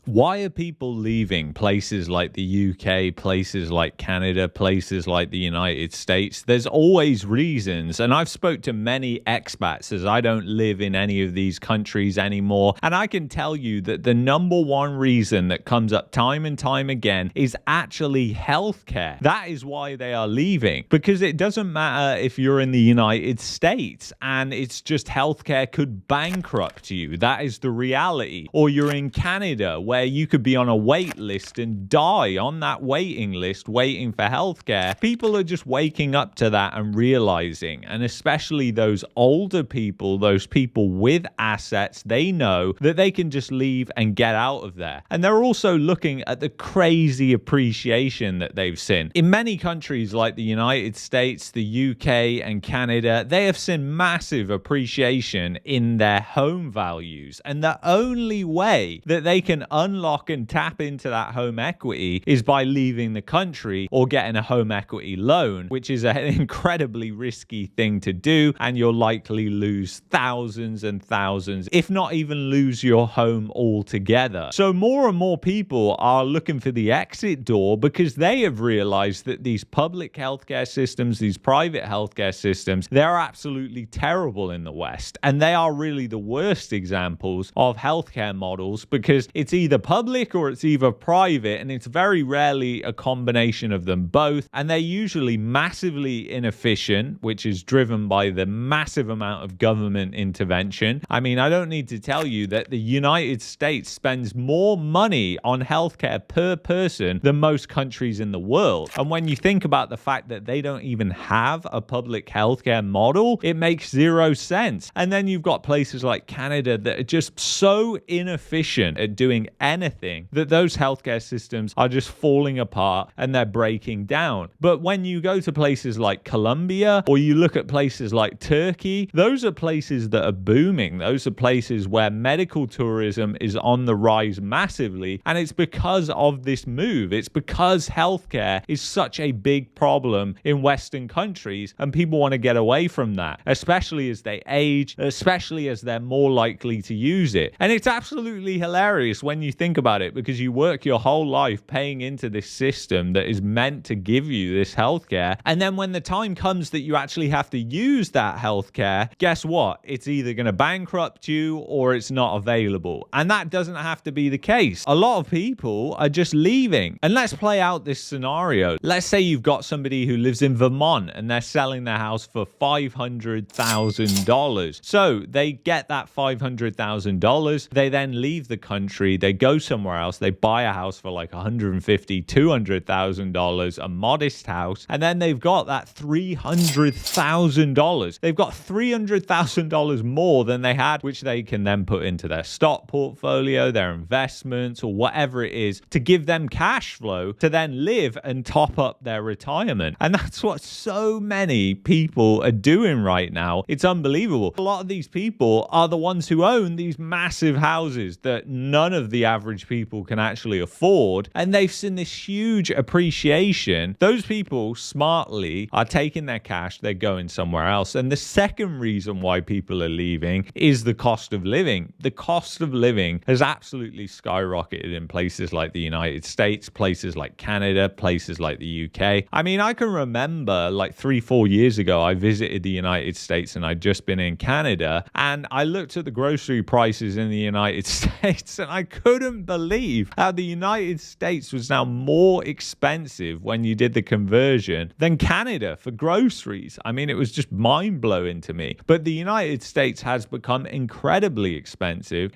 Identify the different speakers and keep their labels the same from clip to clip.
Speaker 1: Why are people leaving places like the UK, places like Canada, places like the United States? There's always reasons. And I've spoke to many expats as I don't live in any of these countries anymore. And I can tell you that the number one reason that comes up time and time again is actually healthcare. That is why they are leaving, because it doesn't matter if you're in the United States and it's just healthcare could bankrupt you. That is the reality. Or you're in Canada, where you could be on a wait list and die on that waiting list waiting for healthcare. People are just waking up to that and realizing, and especially those older people, those people with assets, they know that they can just leave and get out of there. And they're also looking at the crazy appreciation that they've seen. In many countries like the United States, the UK and Canada, they have seen massive appreciation in their home values. And the only way that they can unlock and tap into that home equity is by leaving the country or getting a home equity loan, which is an incredibly risky thing to do, and you'll likely lose thousands and thousands, if not even lose your home altogether. So more and more people are looking for the exit door because they have realized that these public healthcare systems, these private healthcare systems, they're absolutely terrible in the West, and they are really the worst examples of healthcare models because it's either public or it's either private, and it's very rarely a combination of them both, and they're usually massively inefficient, which is driven by the massive amount of government intervention. I mean, I don't need to tell you that the United States spends more money on healthcare per person than most countries in the world. And when you think about the fact that they don't even have a public healthcare model, it makes zero sense. And then you've got places like Canada that are just so inefficient at doing anything that those healthcare systems are just falling apart and they're breaking down. But when you go to places like Colombia or you look at places like Turkey, those are places that are booming. Those are places where medical tourism is on the rise massively, and it's because of this move. It's because healthcare is such a big problem in Western countries and people want to get away from that, especially as they age, especially as they're more likely to use it. And it's absolutely hilarious when you think about it, because you work your whole life paying into this system that is meant to give you this healthcare, and then when the time comes that you actually have to use that healthcare, guess what? It's either going to bankrupt you or it's not available. And that doesn't have to be the case. A lot of people are just leaving. And let's play out this scenario. Let's say you've got somebody who lives in Vermont and they're selling their house for $500,000. So they get that $500,000. They then leave the country. They go somewhere else. They buy a house for like $150,000, $200,000, a modest house. And then they've got that $300,000. They've got $300,000 more than they had, which they can then put into their stock portfolio, their investments, or whatever it is to give them cash flow to then live and top up their retirement. And that's what so many people are doing right now. It's unbelievable. A lot of these people are the ones who own these massive houses that none of the average people can actually afford, and they've seen this huge appreciation. Those people smartly are taking their cash, they're going somewhere else. And the second reason why people are leaving is the cost of living. The cost of living has absolutely skyrocketed in places like the United States, places like Canada, places like the UK. I mean, I can remember like 3-4 years ago, I visited the United States and I'd just been in Canada, and I looked at the grocery prices in the United States and I couldn't believe how the United States was now more expensive when you did the conversion than Canada for groceries. I mean, it was just mind-blowing to me. But the United States has become incredibly expensive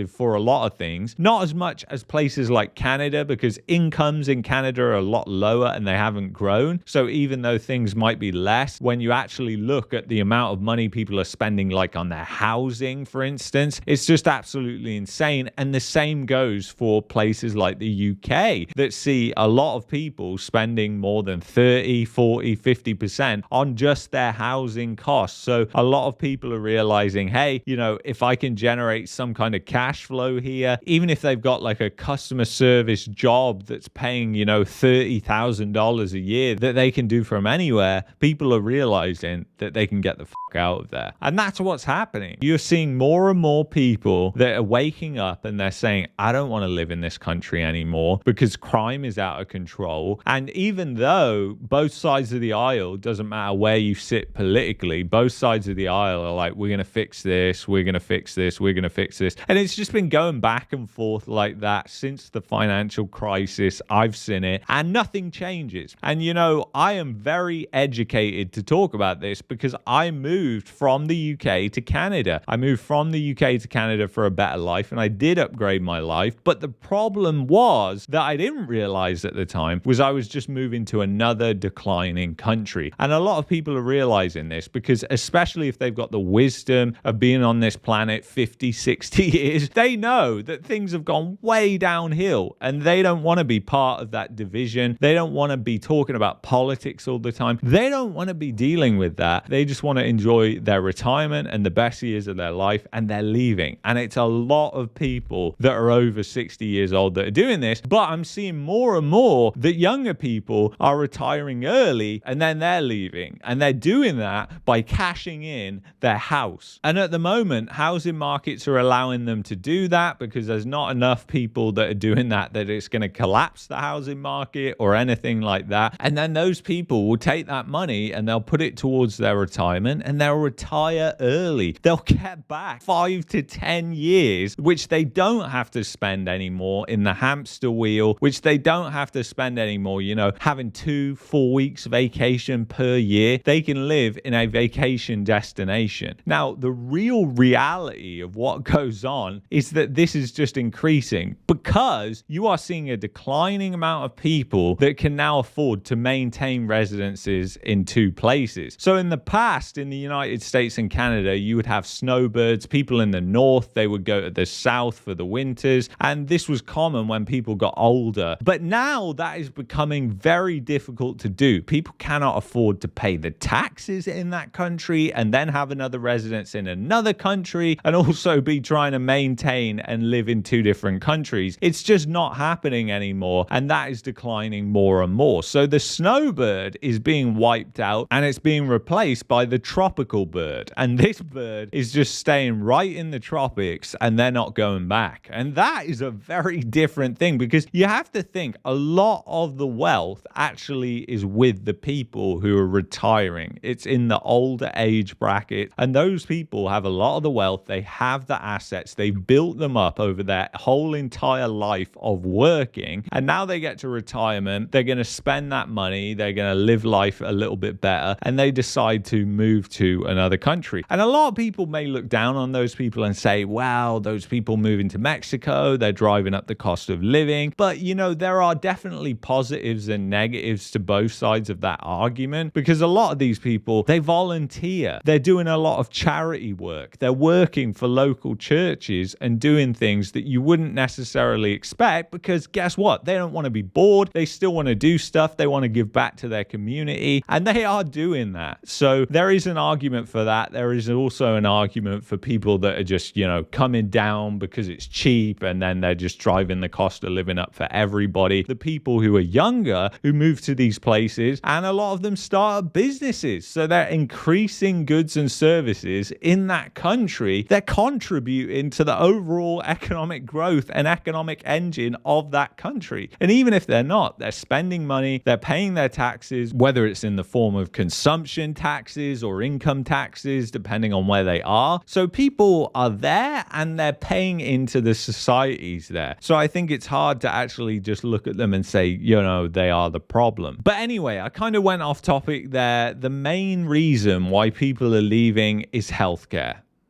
Speaker 1: for a lot of things. Not as much as places like Canada, because incomes in Canada are a lot lower and they haven't grown. So even though things might be less, when you actually look at the amount of money people are spending like on their housing, for instance, it's just absolutely insane. And the same goes for places like the UK that see a lot of people spending more than 30, 40, 50% on just their housing costs. So a lot of people are realizing, hey, you know, if I can generate some kind of cash flow here, even if they've got like a customer service job that's paying, you know, $30,000 a year that they can do from anywhere, people are realizing that they can get the fuck out of there. And that's what's happening. You're seeing more and more people that are waking up up and they're saying, I don't want to live in this country anymore because crime is out of control. And even though both sides of the aisle, doesn't matter where you sit politically, both sides of the aisle are like, we're going to fix this, we're going to fix this, we're going to fix this. And it's just been going back and forth like that since the financial crisis. I've seen it and nothing changes. And I am very educated to talk about this because I moved from the UK to Canada. I moved from the UK to Canada for a better life, and I did upgrade my life. But the problem was that I didn't realize at the time was I was just moving to another declining country. And a lot of people are realizing this because, especially if they've got the wisdom of being on this planet 50, 60 years, they know that things have gone way downhill and they don't want to be part of that division. They don't want to be talking about politics all the time. They don't want to be dealing with that. They just want to enjoy their retirement and the best years of their life, and they're leaving. And it's a lot of people that are over 60 years old that are doing this, but I'm seeing more and more that younger people are retiring early and then they're leaving, and they're doing that by cashing in their house. And at the moment, housing markets are allowing them to do that because there's not enough people that are doing that it's going to collapse the housing market or anything like that. And then those people will take that money and they'll put it towards their retirement and they'll retire early. They'll get back 5 to 10 years, which they don't have to spend anymore in the hamster wheel, which they don't have to spend anymore, having 2-4 weeks vacation per year. They can live in a vacation destination. Now, the real reality of what goes on is that this is just increasing because you are seeing a declining amount of people that can now afford to maintain residences in two places. So in the past, in the United States and Canada, you would have snowbirds. People in the north, they would go to the south for the winters. And this was common when people got older. But now that is becoming very difficult to do. People cannot afford to pay the taxes in that country and then have another residence in another country and also be trying to maintain and live in two different countries. It's just not happening anymore, and that is declining more and more. So the snowbird is being wiped out and it's being replaced by the tropical bird, and this bird is just staying right in the tropics and they're not going back. And that is a very different thing because you have to think a lot of the wealth actually is with the people who are retiring. It's in the older age bracket, and those people have a lot of the wealth. They have the assets. They've built them up over their whole entire life of working, and now they get to retirement. They're going to spend that money. They're going to live life a little bit better, and they decide to move to another country. And a lot of people may look down on those people and say, wow, those people moving to Mexico, they're driving up the cost of living. But, there are definitely positives and negatives to both sides of that argument, because a lot of these people, they volunteer. They're doing a lot of charity work. They're working for local churches and doing things that you wouldn't necessarily expect, because guess what? They don't want to be bored. They still want to do stuff. They want to give back to their community, and they are doing that. So there is an argument for that. There is also an argument for people that are just, coming down because it's cheap, and then they're just driving the cost of living up for everybody. The people who are younger, who move to these places, and a lot of them start up businesses. So they're increasing goods and services in that country. They're contributing to the overall economic growth and economic engine of that country. And even if they're not, they're spending money, they're paying their taxes, whether it's in the form of consumption taxes or income taxes, depending on where they are. So people are there and they're paying into the societies there. So I think it's hard to actually just look at them and say, they are the problem. But anyway, I kind of went off topic there. The main reason why people are leaving is healthcare.